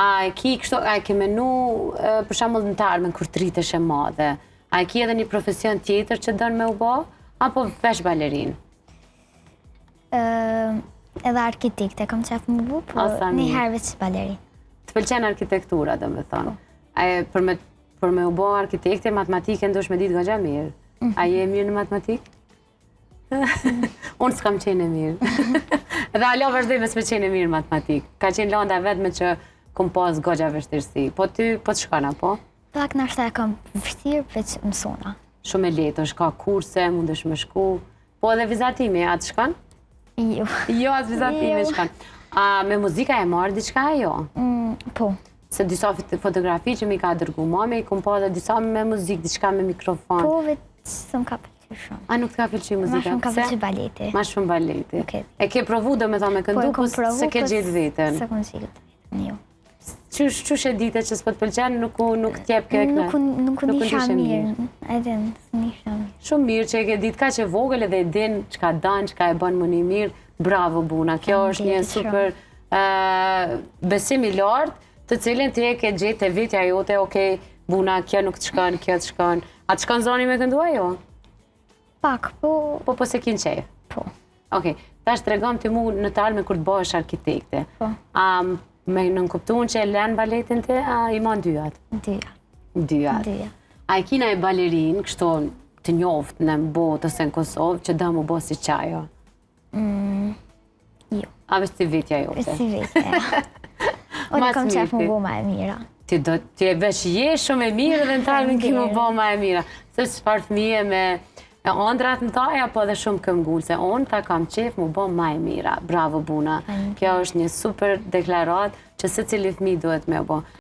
A e ki kështu, a e ke menu, për shembull në të ardhmen kur të rritesh e madhe, a e ki edhe një profesion tjetër që dën me u bë, apo veç balerin? Edhe arkitekte kam qef më bu, po një herë veç balerin. Të pëlqen arkitektura, domethënë. Për me u bë arkitekte, matematikë ndosh me ditë goxha mirë. A je mirë në matematikë? Unë s'kam qenë e mirë. Edhe alo vazhdoj me s'me qenë e mirë në matematikë. Ka qenë landa vetme që kom pas goxha vështirësi. Po ty, po të shkona, po? Pak nashta e kam vështirë veç mësona. Shumë e letë, është ka kurse, mundesh me shku. Po edhe vizatimi, a të shkon? Jo. Jo, as vizatimi shkon. A me muzika e marrë diçka jo? Po. Se disa fotografi që mi ka dërgu mami, kom pa dhe disa me muzikë, diçka me mikrofon. Po, veç së më ka pëlqy shumë. A nuk të ka pëlqy muzika? Ma shumë ka pëlqy baleti. Ma shumë baleti. Okej. E ke provu do me tha me këndu, po se ke gjetë vetën. Se kom gjetë vetën, jo. Qysh e dite që s'po të pëlqen, nuk t'jep ke këna? Nuk nisha mirë, edhe nisha mirë. Shumë mirë që e ke ditë ka që vogël edhe e din që ka danë, që ka e bënë më një mirë, bravo buna, kjo është një super besim i lartë, të cilin ti e ke gjetë e vitja jote, okej, buna, kjo nuk të shkon, kjo të shkon. A të shkon zoni me këndua jo? Pak, po... Po se kin qef? Po. Okej, ta është tregom të mu në të ardhmen kur të bëhesh arkitekte. Po. A me nënkuptuan që e len baletin të, a i mon dyat? Dyat. Dyat. A i kina e balerin, kështu të njoft në botë ose në Kosovë, që da mu bo si qajo? Jo. A veç si vitja jote? Veç si vitja. Unë kam qef më bo ma e mira. Ti e veç je shumë e mirë dhe në talën ki më bo ma e mira. Se çfarë fëmije me ëndrat në taj, apo edhe shumë këmgull, se unë ta kam qef më bo ma e mira. Bravo buna. Kjo është një super deklarat që se cili fëmi duhet me bo.